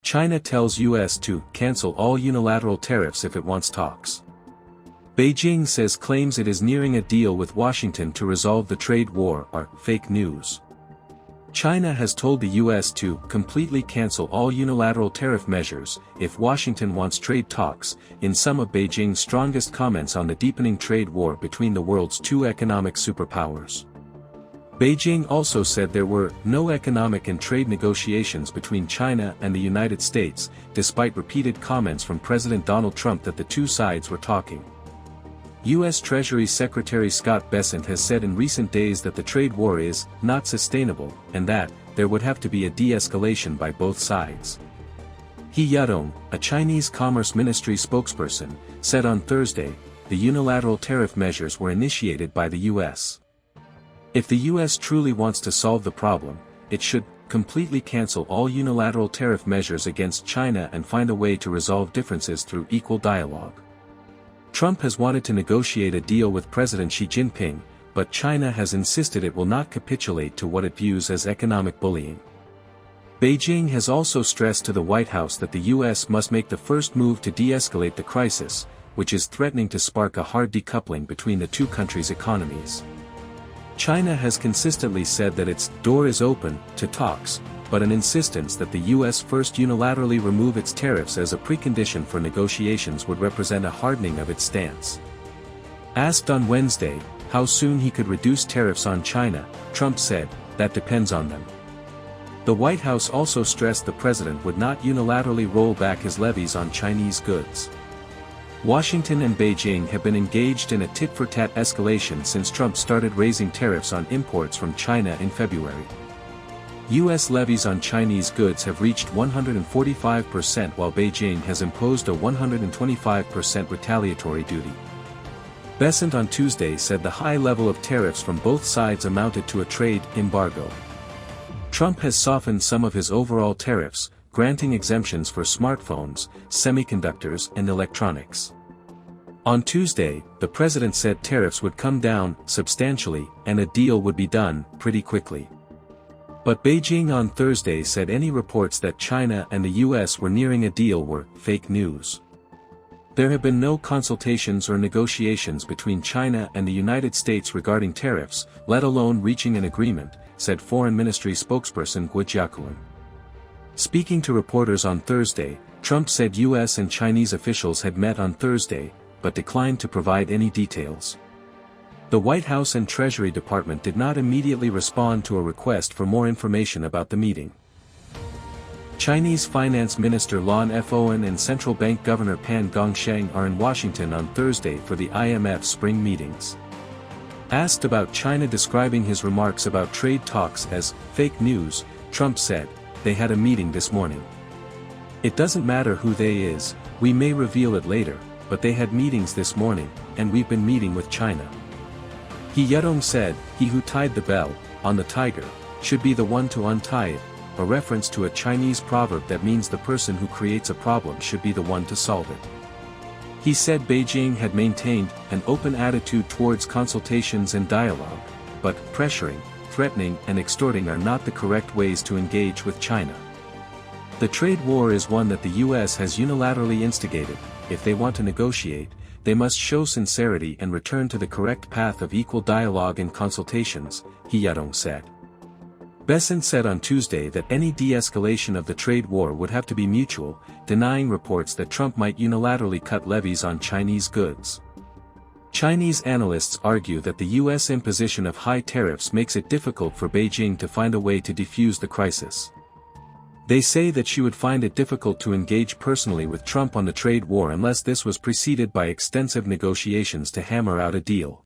China tells US to cancel all unilateral tariffs if it wants talks. Beijing says claims it is nearing a deal with Washington to resolve the trade war are fake news. China has told the US to completely cancel all unilateral tariff measures if Washington wants trade talks, in some of Beijing's strongest comments on the deepening trade war between the world's two economic superpowers. Beijing also said there were no economic and trade negotiations between China and the United States, despite repeated comments from President Donald Trump that the two sides were talking. U.S. Treasury Secretary Scott Bessent has said in recent days that the trade war is not sustainable, and that there would have to be a de-escalation by both sides. He Yudong, a Chinese Commerce Ministry spokesperson, said on Thursday, the unilateral tariff measures were initiated by the U.S. If the U.S. truly wants to solve the problem, it should completely cancel all unilateral tariff measures against China and find a way to resolve differences through equal dialogue. Trump has wanted to negotiate a deal with President Xi Jinping, but China has insisted it will not capitulate to what it views as economic bullying. Beijing has also stressed to the White House that the U.S. must make the first move to de-escalate the crisis, which is threatening to spark a hard decoupling between the two countries' economies. China has consistently said that its door is open to talks, but an insistence that the U.S. first unilaterally remove its tariffs as a precondition for negotiations would represent a hardening of its stance. Asked on Wednesday how soon he could reduce tariffs on China, Trump said, "That depends on them." The White House also stressed the president would not unilaterally roll back his levies on Chinese goods. Washington and Beijing have been engaged in a tit-for-tat escalation since Trump started raising tariffs on imports from China in February. U.S. levies on Chinese goods have reached 145% while Beijing has imposed a 125% retaliatory duty. Bessent on Tuesday said the high level of tariffs from both sides amounted to a trade embargo. Trump has softened some of his overall tariffs, granting exemptions for smartphones, semiconductors and electronics. On Tuesday, the president said tariffs would come down substantially and a deal would be done pretty quickly. But Beijing on Thursday said any reports that China and the U.S. were nearing a deal were fake news. There have been no consultations or negotiations between China and the United States regarding tariffs, let alone reaching an agreement, said Foreign Ministry spokesperson Guo Jiaquan. Speaking to reporters on Thursday, Trump said U.S. and Chinese officials had met on Thursday, but declined to provide any details. The White House and Treasury Department did not immediately respond to a request for more information about the meeting. Chinese Finance Minister Lan Fon and Central Bank Governor Pan Gongsheng are in Washington on Thursday for the IMF spring meetings. Asked about China describing his remarks about trade talks as fake news, Trump said, "They had a meeting this morning. It doesn't matter who they is, we may reveal it later, but they had meetings this morning, and we've been meeting with China." He Yudong said, "He who tied the bell, on the tiger, should be the one to untie it," a reference to a Chinese proverb that means the person who creates a problem should be the one to solve it. He said Beijing had maintained an open attitude towards consultations and dialogue, but pressuring, threatening and extorting are not the correct ways to engage with China. The trade war is one that the U.S. has unilaterally instigated. If they want to negotiate, they must show sincerity and return to the correct path of equal dialogue and consultations, He Yudong said. Bessent said on Tuesday that any de-escalation of the trade war would have to be mutual, denying reports that Trump might unilaterally cut levies on Chinese goods. Chinese analysts argue that the U.S. imposition of high tariffs makes it difficult for Beijing to find a way to defuse the crisis. They say that she would find it difficult to engage personally with Trump on the trade war unless this was preceded by extensive negotiations to hammer out a deal.